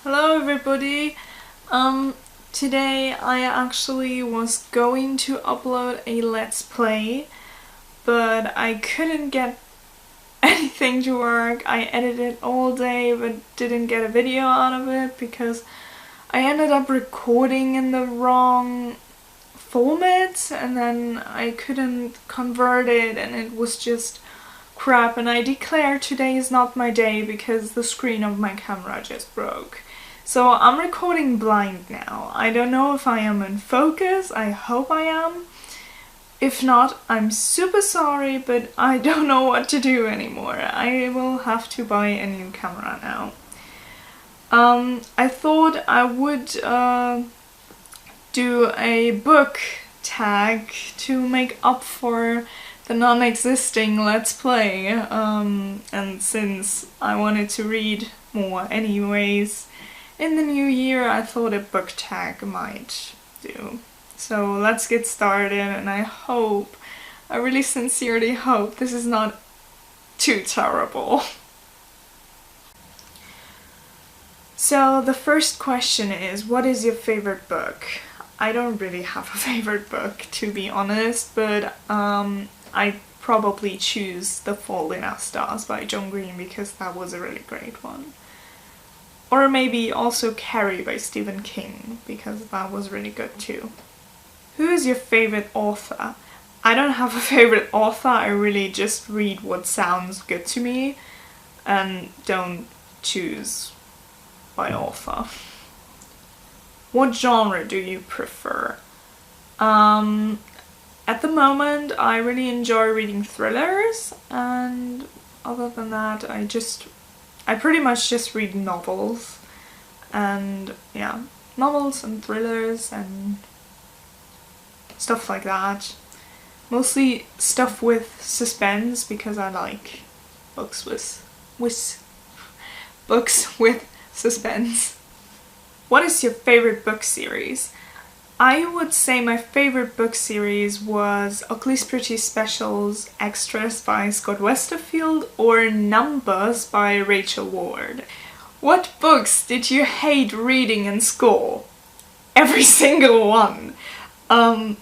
Hello everybody! Today I actually was going to upload a Let's Play, but I couldn't get anything to work. I edited all day but didn't get a video out of it because I ended up recording in the wrong format and then I couldn't convert it and it was just crap, and I declare today is not my day because the screen of my camera just broke. So I'm recording blind now. I don't know if I am in focus, I hope I am. If not, I'm super sorry, but I don't know what to do anymore. I will have to buy a new camera now. I thought I would do a book tag to make up for the non-existing Let's Play, and since I wanted to read more anyways in the new year, I thought a book tag might do. So let's get started, and I really sincerely hope this is not too terrible. So the first question is, what is your favorite book? I don't really have a favorite book, to be honest, but I probably choose The Fault in Our Stars by John Green because that was a really great one. Or maybe also Carrie by Stephen King because that was really good too. Who is your favorite author? I don't have a favorite author, I really just read what sounds good to me and don't choose by author. What genre do you prefer? At the moment I really enjoy reading thrillers, and other than that I pretty much just read novels, and yeah, novels and thrillers and stuff like that. Mostly stuff with suspense because I like books with suspense. What is your favorite book series? I would say my favorite book series was Ugly's Pretty Specials Extras by Scott Westerfield or Numbers by Rachel Ward. What books did you hate reading in school? Every single one. No,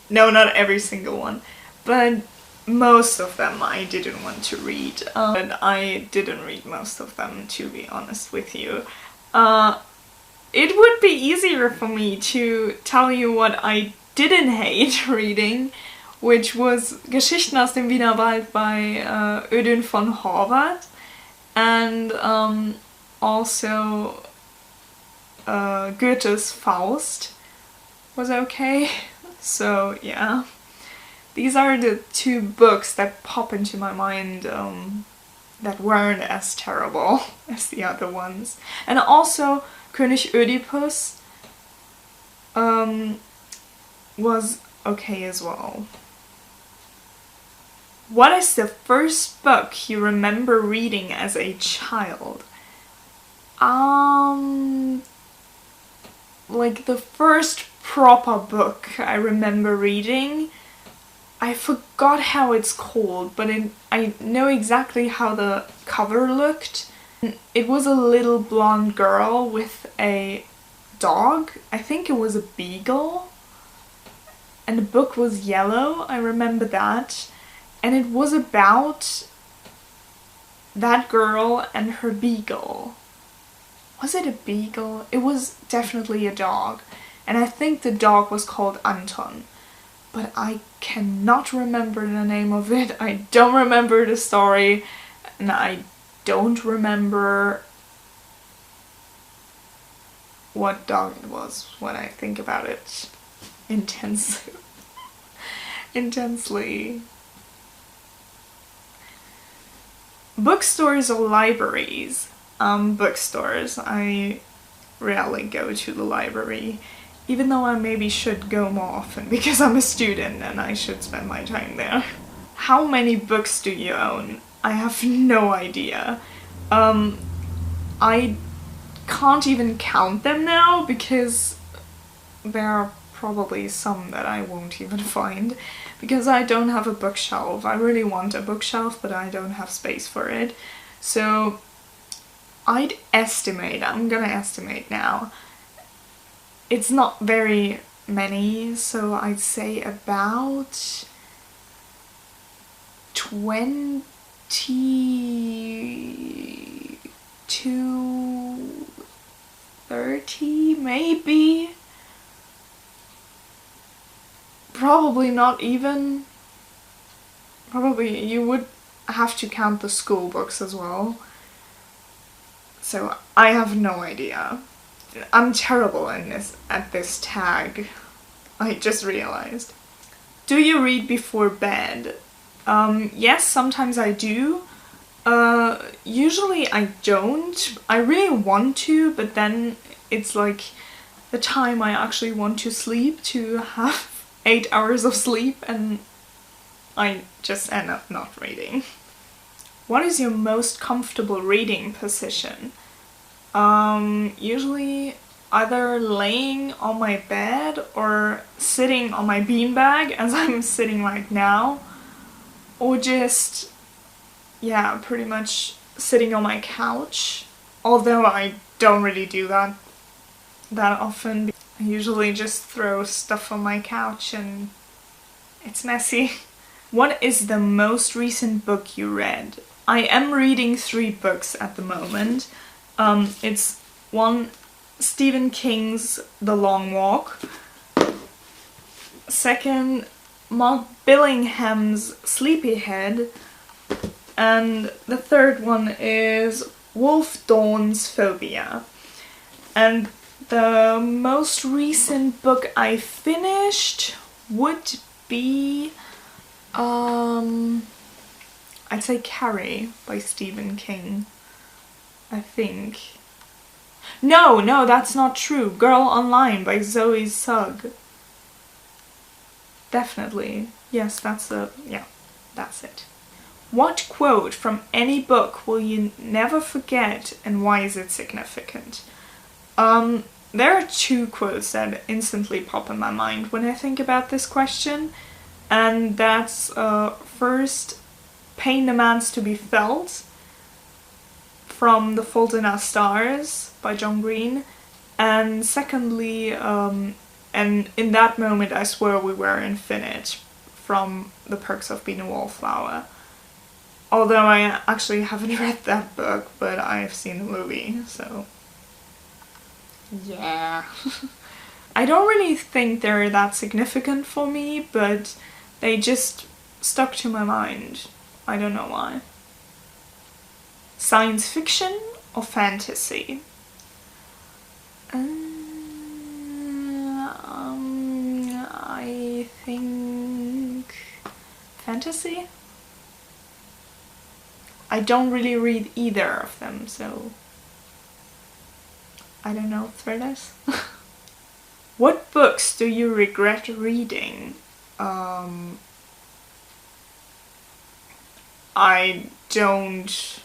not every single one, but most of them I didn't want to read. But I didn't read most of them, to be honest with you. It would be easier for me to tell you what I didn't hate reading, which was Geschichten aus dem Wiener Wald by Ödön von Horvath, and also Goethe's Faust was okay. So yeah, these are the two books that pop into my mind that weren't as terrible as the other ones. And also König Oedipus was okay as well. What is the first book you remember reading as a child? Like the first proper book I remember reading, I forgot how it's called, but I know exactly how the cover looked. It was a little blonde girl with a dog. I think it was a beagle. And the book was yellow, I remember that. And it was about that girl and her beagle. Was it a beagle? It was definitely a dog. And I think the dog was called Anton. But I cannot remember the name of it. I don't remember the story. And I don't remember what dog it was when I think about it intensely. Bookstores or libraries? Bookstores. I rarely go to the library, even though I maybe should go more often because I'm a student and I should spend my time there. How many books do you own? I have no idea. I can't even count them now because there are probably some that I won't even find because I don't have a bookshelf. I really want a bookshelf, but I don't have space for it. So I'd estimate, I'm gonna estimate now. It's not very many, so I'd say about 20 to 30, maybe. Probably not even. Probably you would have to count the school books as well. So I have no idea. I'm terrible at this tag. I just realized. Do you read before bed? Yes, sometimes I do. Usually I don't. I really want to, but then it's like the time I actually want to sleep to have 8 hours of sleep, and I just end up not reading. What is your most comfortable reading position? Usually either laying on my bed or sitting on my beanbag, as I'm sitting right now, or just, yeah, pretty much sitting on my couch. Although I don't really do that often. I usually just throw stuff on my couch and it's messy. What is the most recent book you read? I am reading 3 books at the moment. It's one, Stephen King's The Long Walk. Second, Mark Billingham's Sleepyhead. And the third one is Wolf Dawn's Phobia. And the most recent book I finished would be, I'd say Carrie by Stephen King, I think. No, that's not true. Girl Online by Zoe Sugg. Definitely. Yes, that's it. What quote from any book will you never forget, and why is it significant? There are 2 quotes that instantly pop in my mind when I think about this question, and that's first, "Pain demands to be felt" from The Fault in Our Stars by John Green, and secondly, "And in that moment I swear we were infinite" from The Perks of Being a Wallflower. Although I actually haven't read that book, but I've seen the movie, so yeah. I don't really think they're that significant for me, but they just stuck to my mind. I don't know why. Science fiction or fantasy? I think fantasy? I don't really read either of them, so I don't know, thrillers? What books do you regret reading? I don't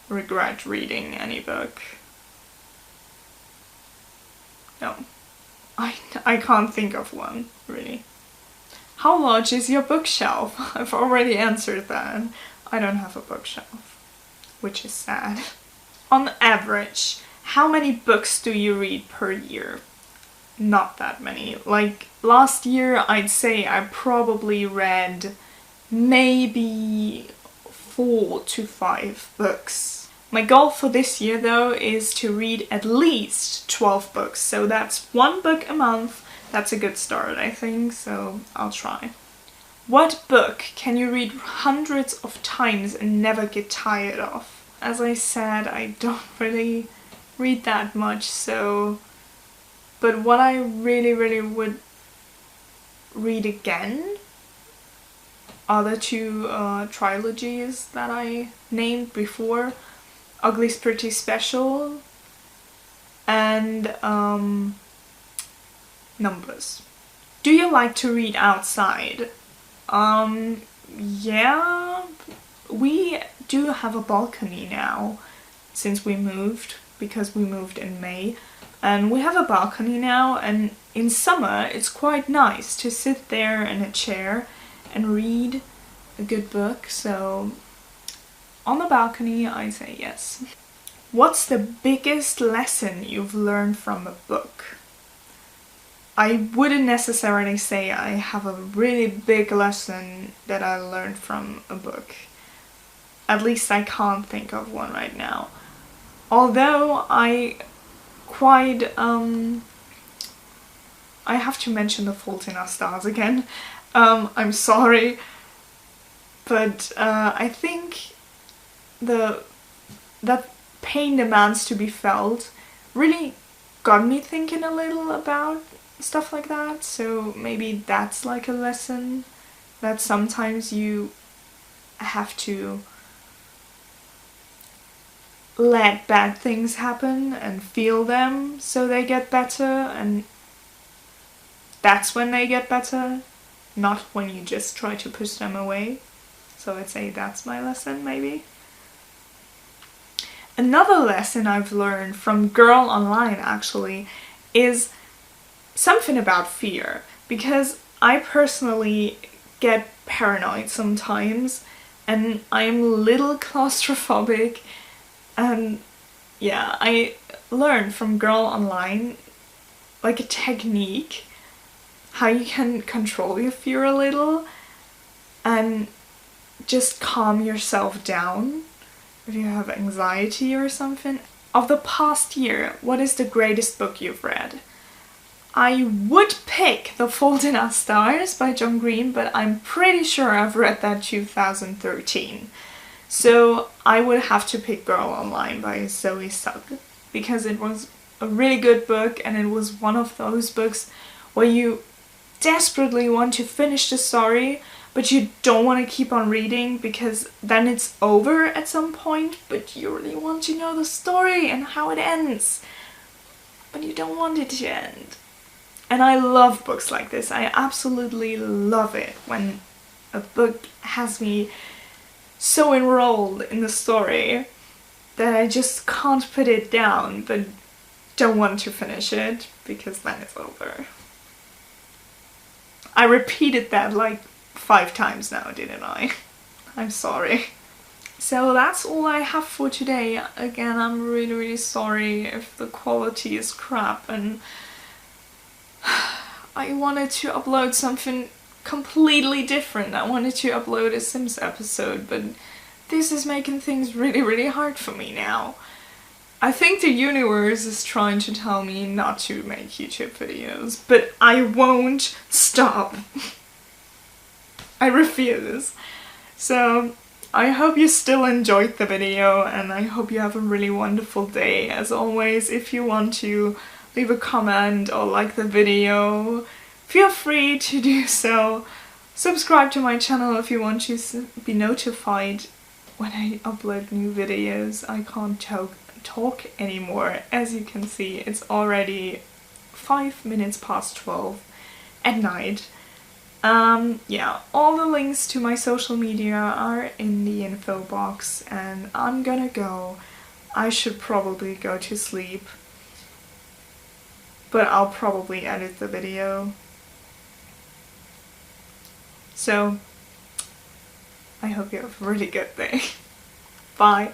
regret reading any book. No. I can't think of one, really. How large is your bookshelf? I've already answered that. I don't have a bookshelf, which is sad. On average, how many books do you read per year? Not that many. Like, last year I'd say I probably read maybe 4 to 5 books. My goal for this year though is to read at least 12 books, so that's 1 book a month. That's a good start, I think, so I'll try. What book can you read hundreds of times and never get tired of? As I said, I don't really read that much, so... But what I really would read again are the 2 trilogies that I named before. Ugly's Pretty Special and Numbers. Do you like to read outside? Yeah, we do have a balcony now since we moved, because we moved in May, and we have a balcony now, and in summer it's quite nice to sit there in a chair and read a good book, so on the balcony I say yes. What's the biggest lesson you've learned from a book? I wouldn't necessarily say I have a really big lesson that I learned from a book. At least I can't think of one right now. Although I have to mention The Fault in Our Stars again. I'm sorry, but I think that pain demands to be felt really got me thinking a little about stuff like that. So maybe that's like a lesson, that sometimes you have to let bad things happen and feel them so they get better, and that's when they get better, not when you just try to push them away. So I'd say that's my lesson, maybe. Another lesson I've learned from Girl Online, actually, is something about fear. Because I personally get paranoid sometimes, and I'm a little claustrophobic, and yeah, I learned from Girl Online like a technique how you can control your fear a little and just calm yourself down if you have anxiety or something. Of the past year, what is the greatest book you've read? I would pick The Fault in Our Stars by John Green, but I'm pretty sure I've read that 2013. So I would have to pick Girl Online by Zoe Sugg, because it was a really good book, and it was one of those books where you desperately want to finish the story, but you don't want to keep on reading because then it's over at some point, but you really want to know the story and how it ends, but you don't want it to end. And I love books like this. I absolutely love it when a book has me so enrolled in the story that I just can't put it down, but don't want to finish it because then it's over. I repeated that like 5 times now, didn't I? I'm sorry. So that's all I have for today. Again, I'm really sorry if the quality is crap, and I wanted to upload something completely different. I wanted to upload a Sims episode, but this is making things really hard for me now. I think the universe is trying to tell me not to make YouTube videos, but I won't stop. I refuse. So I hope you still enjoyed the video, and I hope you have a really wonderful day. As always, if you want to leave a comment or like the video, feel free to do so. Subscribe to my channel if you want to be notified when I upload new videos. I can't talk anymore. As you can see, it's already 5 minutes past 12 at night. Yeah, all the links to my social media are in the info box, and I'm gonna go. I should probably go to sleep, but I'll probably edit the video. So I hope you have a really good day. Bye.